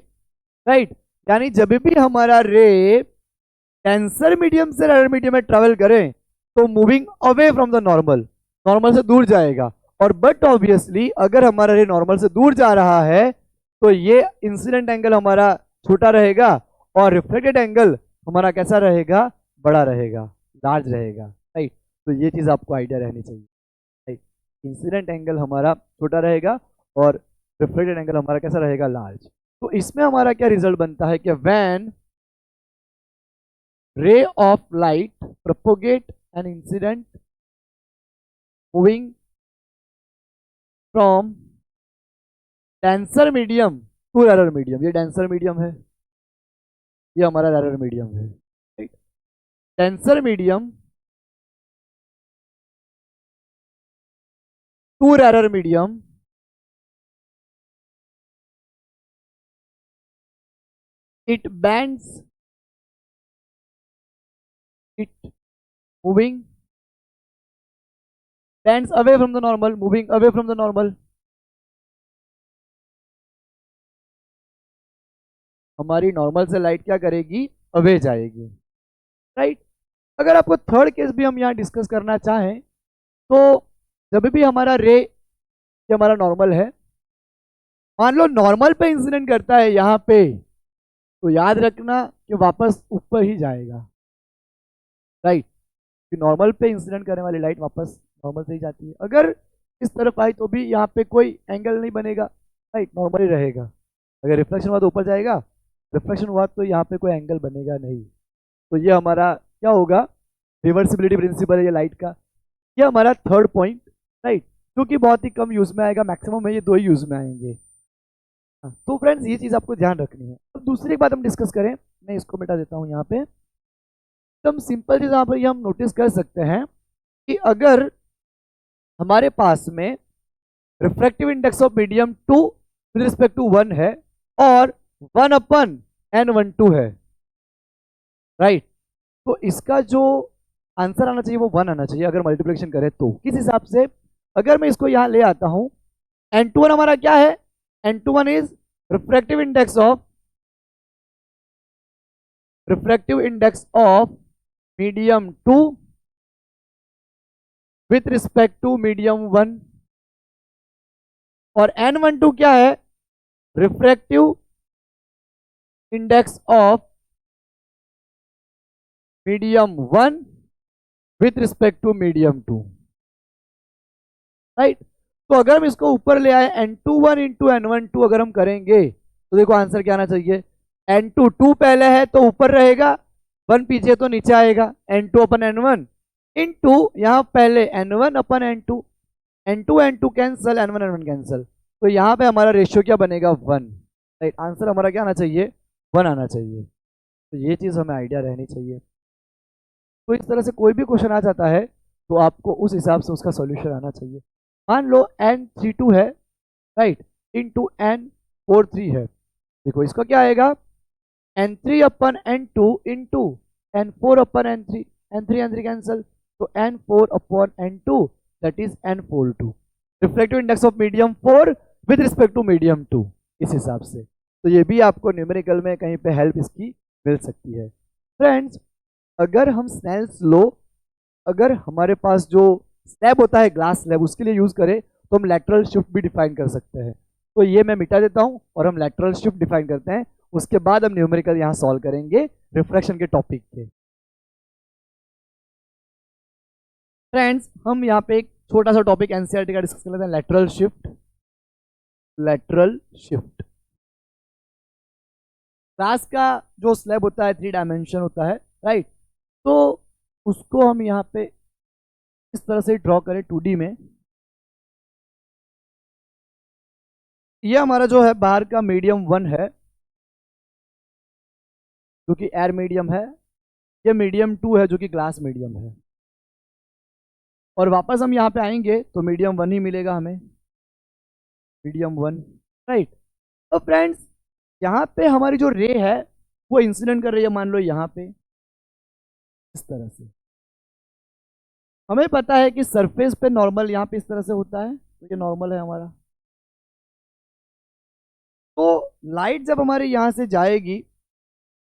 राइट। यानी जब भी हमारा रे डेंसर मीडियम से ररर मीडियम में ट्रेवल करें तो moving away from the normal, normal से दूर जाएगा, और बट ऑब्वियसली अगर हमारा रे नॉर्मल से दूर जा रहा है तो ये इंसिडेंट एंगल हमारा छोटा रहेगा और रिफ्लेक्टेड एंगल हमारा कैसा रहेगा, बड़ा रहेगा, लार्ज रहेगा, राइट। तो ये चीज आपको आइडिया रहनी चाहिए, राइट। इंसिडेंट एंगल हमारा छोटा रहेगा और रिफ्लेक्टेड एंगल हमारा कैसा रहेगा, लार्ज। तो इसमें हमारा क्या रिजल्ट बनता है कि when ray of light propagate an incident moving from denser medium to rarer medium, ये डेंसर मीडियम है, ये हमारा ररर मीडियम है, right. Denser medium to rarer medium, it bends, it moving, bends away from the normal, moving away from the normal, हमारी normal से light क्या करेगी, away जाएगी, राइट। अगर आपको थर्ड केस भी हम यहाँ डिस्कस करना चाहें तो जब भी हमारा रे ये हमारा नॉर्मल है, मान लो नॉर्मल पे इंसिडेंट करता है यहाँ पे, तो याद रखना कि वापस ऊपर ही जाएगा, राइट। कि नॉर्मल पे इंसिडेंट करने वाली लाइट वापस नॉर्मल से ही जाती है, अगर इस तरफ आई तो भी यहाँ पे कोई एंगल नहीं बनेगा, राइट, नॉर्मल ही रहेगा। अगर रिफ्लेक्शन हुआ तो ऊपर जाएगा, रिफ्लेक्शन हुआ तो यहाँ पे कोई एंगल बनेगा नहीं। तो ये हमारा क्या होगा, रिवर्सिबिलिटी प्रिंसिपल है ये लाइट का। ये हमारा थर्ड पॉइंट, राइट, क्योंकि बहुत ही कम यूज में आएगा, मैक्सिमम में ये दो ही यूज में आएंगे। हाँ, तो फ्रेंड्स ये चीज आपको ध्यान रखनी है। अब दूसरी बात हम डिस्कस करें, मैं इसको मिटा देता हूँ यहाँ पे। एकदम सिंपल चीज यहाँ पर हम नोटिस कर सकते हैं कि अगर हमारे पास में refractive index of medium 2 with respect to 1 है और 1/n12 है, राइट, तो इसका जो आंसर आना चाहिए वो 1 आना चाहिए अगर मल्टीप्लिकेशन करें तो। किस हिसाब से, अगर मैं इसको यहां ले आता हूं, n21 हमारा क्या है, n21 is refractive index of medium 2 with respect to medium 1, और n12 क्या है, refractive index of medium 1 with respect to medium 2, right. तो अगर हम इसको ऊपर ले आए n21 इंटू n12 अगर हम करेंगे तो देखो आंसर क्या आना चाहिए, n2 पहले है तो ऊपर रहेगा, 1 पीछे तो नीचे आएगा, n2 अपन n1 इंटू यहाँ पहले n1 अपन n2, n2 cancel, n1 cancel, तो यहाँ पे हमारा रेशियो क्या बनेगा 1, राइट। आंसर हमारा क्या आना चाहिए, 1 आना चाहिए। तो ये चीज़ हमें आइडिया रहनी चाहिए। तो इस तरह से कोई भी क्वेश्चन आ जाता है तो आपको उस हिसाब से उसका सॉल्यूशन आना चाहिए। मान लो n32 है, राइट, इंटू n43 है, देखो इसका क्या आएगा, n3 अपन n2 इंटू n4 अपन n3, n3 कैंसल, तो n4 upon n2 that is n42, reflective index of medium 4 with respect to medium 2, इस हिसाब से। तो ये भी आपको न्यूमेरिकल में कहीं पे हेल्प इसकी मिल सकती है। फ्रेंड्स, अगर हम स्नेल्स लॉ, अगर हमारे पास जो स्लैब होता है ग्लास स्लैब, उसके लिए यूज करें तो हम लैटरल शिफ्ट भी डिफाइन कर सकते हैं। तो ये मैं मिटा देता हूं और हम लैटरल शिफ्ट डिफाइन करते हैं, उसके बाद हम न्यूमेरिकल यहां सॉल्व करेंगे रिफ्लेक्शन के टॉपिक के। फ्रेंड्स, हम यहाँ पे एक छोटा सा टॉपिक एनसीईआरटी का डिस्कस कर लेते हैं, lateral shift. Lateral shift glass का जो स्लैब होता है 3 डायमेंशन होता है, राइट, तो उसको हम यहाँ पे इस तरह से ड्रॉ करें 2D में। ये हमारा जो है बाहर का मीडियम 1 है जो कि एयर मीडियम है, ये मीडियम 2 है जो कि ग्लास मीडियम है, और वापस हम यहाँ पे आएंगे तो मीडियम 1 ही मिलेगा हमें, मीडियम 1, राइट। तो फ्रेंड्स, यहाँ पे हमारी जो रे है वो इंसिडेंट कर रही है, मान लो यहाँ पे इस तरह से। हमें पता है कि सरफेस पे नॉर्मल यहाँ पे इस तरह से होता है, तो ये नॉर्मल है हमारा। तो लाइट जब हमारे यहाँ से जाएगी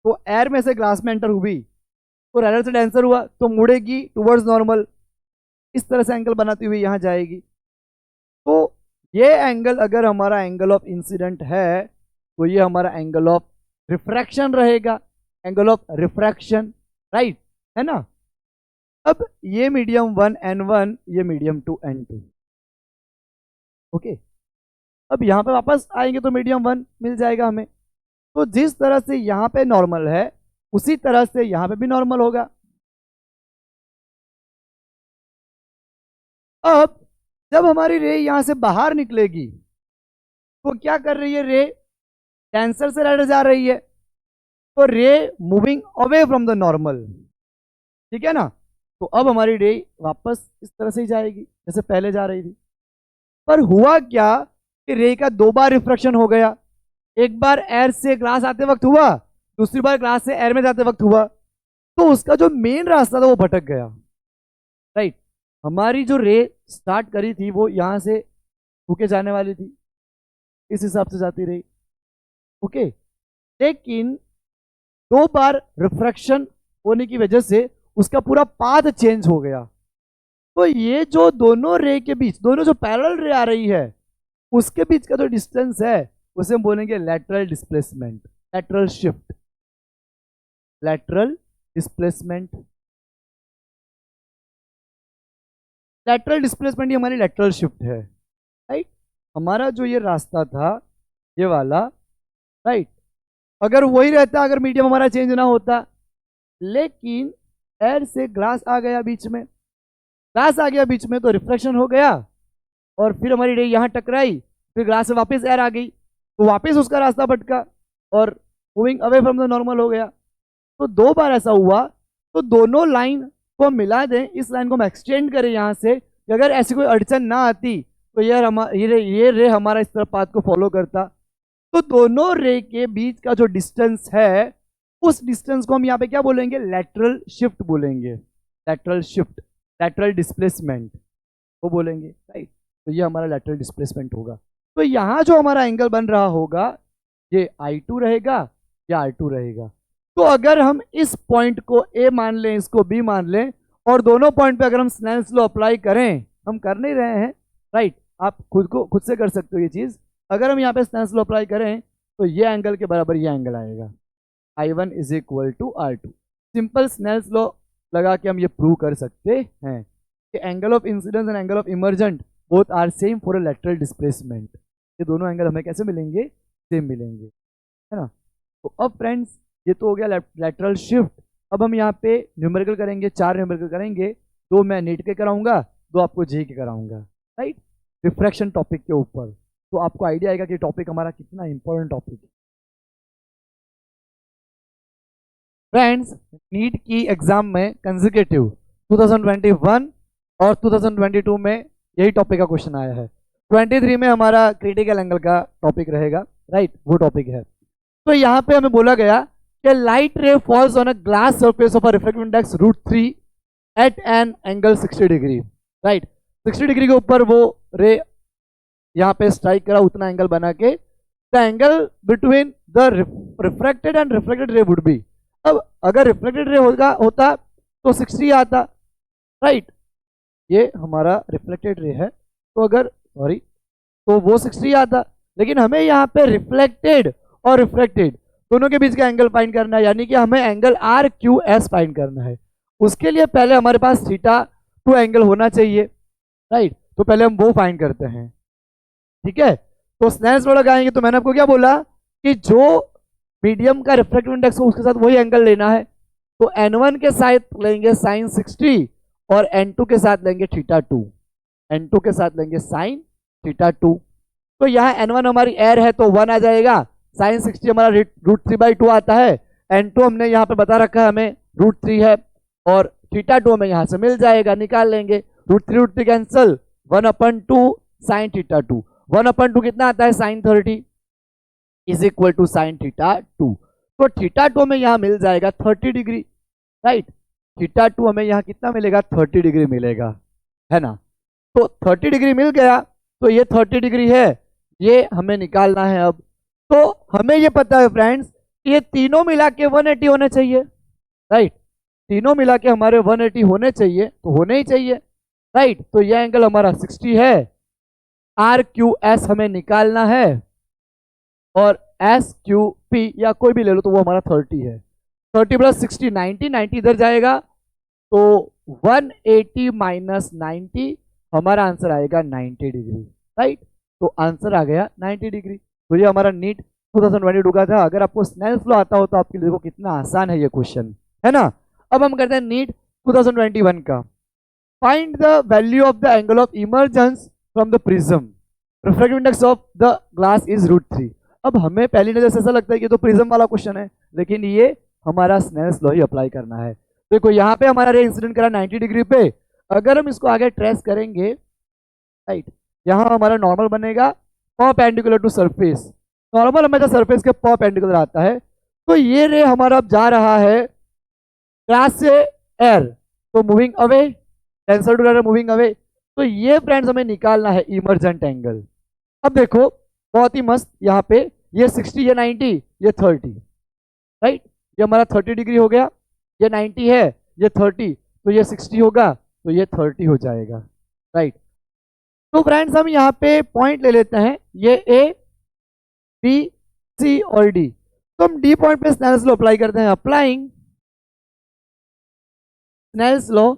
तो एयर में से ग्लास में एंटर हुई तो रैडर से डेंसर हुआ तो मुड़ेगी टुवर्ड्स नॉर्मल, इस तरह से एंगल बनाती हुई यहाँ जाएगी। तो ये एंगल अगर हमारा एंगल ऑफ इंसिडेंट है तो ये हमारा एंगल ऑफ रिफ्रैक्शन रहेगा, एंगल ऑफ रिफ्रैक्शन, राइट, है ना। अब ये मीडियम 1 n1, ये मीडियम 2 n2, ओके। अब यहाँ पे वापस आएंगे तो मीडियम 1 मिल जाएगा हमें। तो जिस तरह से यहाँ पे नॉर्मल है उसी तरह से यहाँ पे भी नॉर्मल होगा। अब जब हमारी रे यहां से बाहर निकलेगी तो क्या कर रही है, रे कैंसर से रह जा रही है, तो रे moving away from the normal, ठीक है ना। तो अब हमारी रे वापस इस तरह से ही जाएगी जैसे पहले जा रही थी। पर हुआ क्या कि रे का 2 बार रिफ्रैक्शन हो गया, एक बार एयर से ग्लास आते वक्त हुआ, दूसरी बार ग्लास से एयर में जाते वक्त हुआ, तो उसका जो मेन रास्ता था वो भटक गया, राइट। हमारी जो रे स्टार्ट करी थी वो यहां से होके जाने वाली थी, इस हिसाब से जाती रही, ओके। लेकिन 2 बार रिफ्रैक्शन होने की वजह से उसका पूरा पाथ चेंज हो गया। तो ये जो दोनों रे के बीच, दोनों जो पैरेलल रे आ रही है उसके बीच का जो डिस्टेंस है उसे हम बोलेंगे lateral displacement, lateral shift, lateral displacement. Lateral displacement ही हमारी लैटरल शिफ्ट है, राइट। हमारा जो ये रास्ता था ये वाला, राइट, अगर वही रहता, अगर मीडियम हमारा चेंज ना होता, लेकिन एयर से ग्लास आ गया बीच में, ग्लास आ गया बीच में तो रिफ्लेक्शन हो गया और फिर हमारी रे यहाँ टकराई, फिर ग्लास से वापस एयर आ गई तो वापस उसका रास्ता भटका और moving away from the normal हो गया। तो 2 बार ऐसा हुआ, तो दोनों लाइन को हम मिला दें, इस लाइन को हम एक्सटेंड करें यहाँ से, कि अगर ऐसी कोई अड़चन ना आती तो ये रे हमारा इस तरह पाथ को फॉलो करता। तो दोनों रे के बीच का जो डिस्टेंस है, उस डिस्टेंस को हम यहाँ पे क्या बोलेंगे, लेटरल शिफ्ट बोलेंगे, लेटरल शिफ्ट, लेटरल डिस्प्लेसमेंट वो बोलेंगे, राइट। तो ये हमारा लेटरल डिस्प्लेसमेंट होगा। तो यहाँ जो हमारा एंगल बन रहा होगा ये I2 रहेगा या R2 रहेगा। तो अगर हम इस पॉइंट को A मान लें, इसको B मान लें, और दोनों पॉइंट पे अगर हम स्नेल्स लॉ अप्लाई करें, हम कर नहीं रहे हैं, राइट, आप खुद से कर सकते हो ये चीज। अगर हम यहाँ पे स्नेल्स लॉ अप्लाई करें तो ये एंगल के बराबर ये एंगल आएगा, I1 is equal to R2। Simple Snell's law लगा के हम ये प्रूव कर सकते हैं कि angle of incidence and angle of emergent both are same for a lateral displacement. ये दोनों एंगल हमें कैसे मिलेंगे, सेम मिलेंगे, है ना। तो अब फ्रेंड्स ये तो हो गया लेटरल शिफ्ट। अब हम यहाँ पे न्यूमेरिकल करेंगे, 4 न्यूमेरिकल करेंगे, 2 मैं नीट के कराऊंगा, 2 आपको जे के कराऊंगा, राइट, रिफ्रैक्शन टॉपिक के ऊपर। तो आपको आइडिया आएगा कि टॉपिक हमारा कितना इंपॉर्टेंट टॉपिक है। फ्रेंड्स नीट की एग्जाम में कंसेक्यूटिव 2021 और 2022 में यही टॉपिक का क्वेश्चन आया है। 23 में हमारा क्रिटिकल एंगल का टॉपिक रहेगा, राइट, वो टॉपिक है। तो यहाँ पे हमें बोला गया कि light ray falls on a glass surface of a refractive index √3 at an angle 60 degree, right. 60 degree के ऊपर वो रे यहाँ पे स्ट्राइक करा, उतना एंगल बना के the angle between the refracted and reflected ray would be. अब अगर रिफ्लेक्टेड रे होता तो 60 आता, राइट, ये हमारा रिफ्लेक्टेड रे है, तो अगर सॉरी तो वो 60 आता, लेकिन हमें यहाँ पे रिफ्लेक्टेड और रिफ्रैक्टेड दोनों के बीच का एंगल फाइंड करना है, यानी कि हमें एंगल RQS फाइंड करना है। उसके लिए पहले हमारे पास θ2 एंगल होना चाहिए, राइट। तो पहले हम वो फाइंड करते हैं, ठीक है। तो स्नेल्स लॉ लगाएंगे, तो मैंने आपको क्या बोला कि जो मीडियम का रिफ्रैक्टिव इंडेक्स हो उसके साथ वही एंगल लेना है। तो N1 के साथ लेंगे sin 60 और N2 के साथ लेंगे θ2, N2 के साथ लेंगे sin θ2। तो यहाँ N1 हमारी एयर है तो 1 आ जाएगा, sin 60 हमारा √3/2 आता है, N2 हमने यहाँ पे बता रखा है हमें √3 है, और θ2 हमें यहाँ से मिल जाएगा, निकाल लेंगे, √3 कैंसल, 1/2 sin θ2, 1/2 कितना आता है sin 30 is equal to sin θ2। तो θ2 हमें यहाँ मिल जाएगा 30 डिग्री, राइट। θ2 हमें यहाँ कितना मिलेगा, 30 डिग्री मिलेगा, है ना। तो 30 डिग्री मिल गया, तो ये 30 डिग्री है, ये हमें निकालना है अब। तो हमें ये पता है फ्रेंड्स, ये तीनों मिला के 180 होने चाहिए, राइट, तीनों मिला के हमारे 180 होने चाहिए, तो होने ही चाहिए, राइट। तो ये एंगल हमारा 60 है, RQS हमें निकालना है, और SQP या कोई भी ले लो तो वो हमारा 30 है। 30 + 60 90, 90 इधर जाएगा, तो 180 - 90 हमारा आंसर आएगा 90 डिग्री, राइट। तो आंसर आ गया 90 डिग्री। तो ये हमारा नीट 2022 का था। अगर आपको स्नेल्स लॉ आता हो तो आपके लिए देखो कितना आसान है ये क्वेश्चन, है ना। अब हम करते हैं नीट 2021 का। Find the value of the angle of emergence from the prism, refractive index of the glass is √3। अब हमें पहली नजर से ऐसा लगता है कि तो प्रिज्म वाला क्वेश्चन है, लेकिन ये हमारा स्नेल्स लॉ ही अप्लाई करना है। देखो यहाँ पे हमारा रे इंसिडेंट करा 90 डिग्री पे, अगर हम इसको आगे ट्रेस करेंगे, राइट, यहाँ हमारा नॉर्मल बनेगा परपेंडिकुलर टू सरफेस, नॉर्मल हमेशा सरफेस के परपेंडिकुलर आता है। तो ये रे हमारा अब जा रहा है ग्लास से एयर, तो moving away, denser to rarer moving away. तो ये फ्रेंड्स हमें निकालना है इमर्जेंट एंगल। अब देखो बहुत ही मस्त, यहाँ पे ये 60, ये 90, ये 30, राइट, ये हमारा 30 डिग्री हो गया, ये 90 है, ये 30, तो ये 60 होगा, तो ये 30 हो जाएगा, राइट। तो फ्रेंड्स हम यहाँ पे पॉइंट ले लेते हैं, ये A, B, C और D। तो हम D पॉइंट पे स्नेल्स लॉ अप्लाई करते हैं, applying Snell's law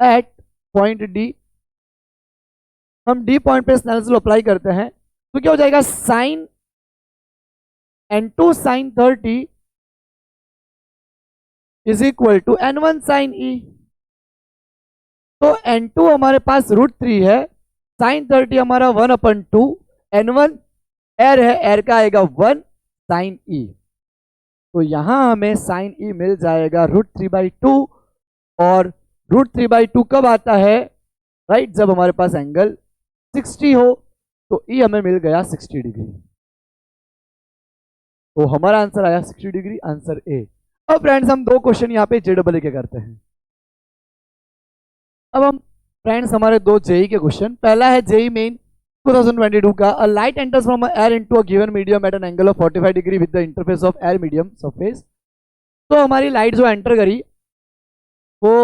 at point D। हम D पॉइंट पे स्नेल्स लॉ अप्लाई करते हैं, तो क्या हो जाएगा, sine N2 sin 30 is equal to N1 sin E। तो N2 हमारे पास √3 है, sin 30 हमारा 1/2, N1 एर है, एर का आएगा 1 sin E। तो यहां हमें sin E मिल जाएगा √3/2, और √3/2 कब आता है, राइट, जब हमारे पास एंगल 60 हो, तो E हमें मिल गया 60 डिग्री। तो हमारा आंसर आया 60 डिग्री, आंसर ए। अब फ्रेंड्स हम दो क्वेश्चन यहाँ पे JEE के करते हैं। अब हम फ्रेंड्स हमारे दो जेई के क्वेश्चन, पहला है जेई मेन 2022 का, a light enters from air into a given medium at an angle of 45 degree with the interface of air medium surface. तो हमारी लाइट जो एंटर करी वो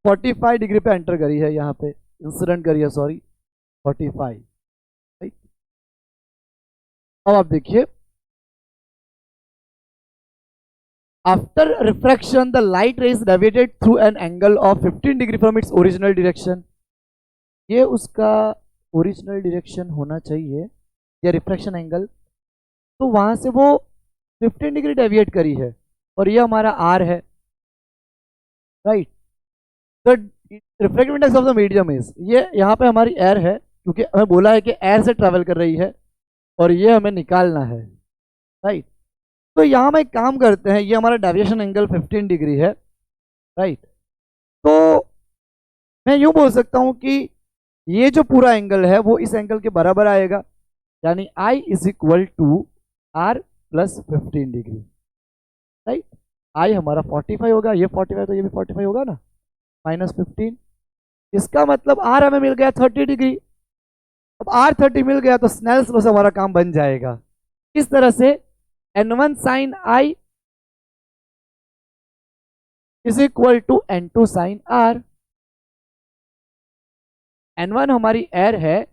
45 डिग्री पे एंटर करी है, यहाँ पे इंसिडेंट करी है, सॉरी 45, राइट। अब आप देखिए, after refraction the light rays deviated through an angle of 15 degree from its original direction. ये उसका ओरिजिनल डायरेक्शन होना चाहिए, या रिफ्रैक्शन एंगल, तो वहां से वो 15 डिग्री डेविएट करी है, और ये हमारा आर है, right. The refractive index of the medium is, ये यहाँ पे हमारी एयर है, क्योंकि हमें बोला है कि एयर से ट्रेवल कर रही है, और ये हमें निकालना है, राइट। तो यहाँ हम एक काम करते हैं, ये हमारा डेविएशन एंगल 15 डिग्री है, राइट। तो मैं यूं बोल सकता हूं कि ये जो पूरा एंगल है वो इस एंगल के बराबर आएगा, यानी I is equal to r plus 15 degree, right. I हमारा 45 होगा, ये 45 तो ये भी 45 होगा ना, माइनस 15। इसका मतलब R हमें मिल गया 30 डिग्री। अब R 30 मिल गया तो स्नेल्स लॉ से हमारा काम बन जाएगा। इस तरह से N1 sin I is equal to N2 sin R। N1 हमारी एयर है,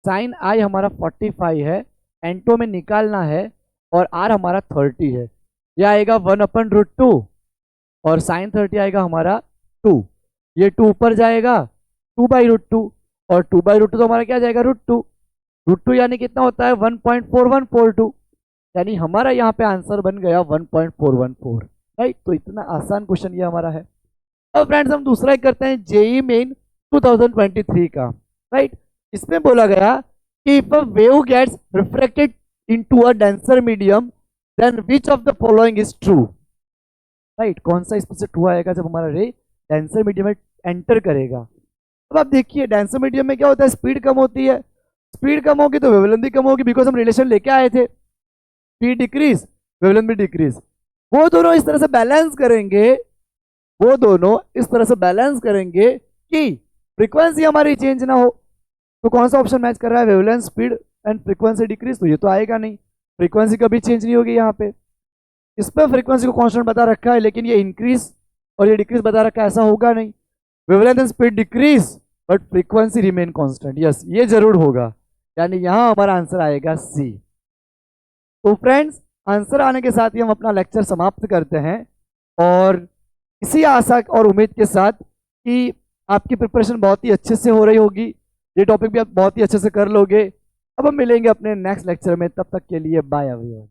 sin I हमारा 45 है, N2 में निकालना है, और R हमारा 30 है। यह आएगा 1/√2, और sin 30 आएगा हमारा 2। ये 2 ऊपर जाएगा, 2/√2, और 2/√2 तो हमारा क्या जाएगा, √2। √2 यानी कितना होता है, 1.4142, यानी हमारा यहाँ पे आंसर बन गया 1.414, राइट। तो इतना आसान क्वेश्चन ये हमारा है। अब फ्रेंड्स हम दूसरा एक करते हैं, जेई मेन 2023 का, राइट। इसमें बोला गया कि if a wave gets refracted into a denser medium then which of the following is true, right. कौन सा इसमें से ट्रू आएगा जब हमारा रे डेंसर मीडियम में एंटर करेगा। अब आप देखिए, डेंसर मीडियम में क्या होता है, स्पीड कम होती है, स्पीड कम होगी तो वेवलेंथ भी कम होगी, बिकॉज हम रिलेशन लेके आए थे, स्पीड डिक्रीज वेवलेंथ भी डिक्रीज। वो दोनों इस तरह से बैलेंस करेंगे, वो दोनों इस तरह से बैलेंस करेंगे कि फ्रीक्वेंसी हमारी चेंज ना हो। तो कौन सा ऑप्शन मैच कर रहा है, wavelength, speed and frequency decrease, तो ये तो आएगा नहीं, फ्रीक्वेंसी कभी चेंज नहीं होगी। यहाँ पे इस पर फ्रीक्वेंसी को कांस्टेंट बता रखा है, लेकिन ये इंक्रीज और ये डिक्रीज बता रखा है, ऐसा होगा नहीं। Wavelength and speed decrease but frequency remain constant, yes ये जरूर होगा, यानी यहाँ हमारा आंसर आएगा सी। तो फ्रेंड्स आंसर आने के साथ ही हम अपना लेक्चर समाप्त करते हैं, और इसी आशा और उम्मीद के साथ कि आपकी प्रिपरेशन बहुत ही अच्छे से हो रही होगी, ये टॉपिक भी आप बहुत ही अच्छे से कर लोगे। अब हम मिलेंगे अपने नेक्स्ट लेक्चर में, तब तक के लिए बाय एवरीवन।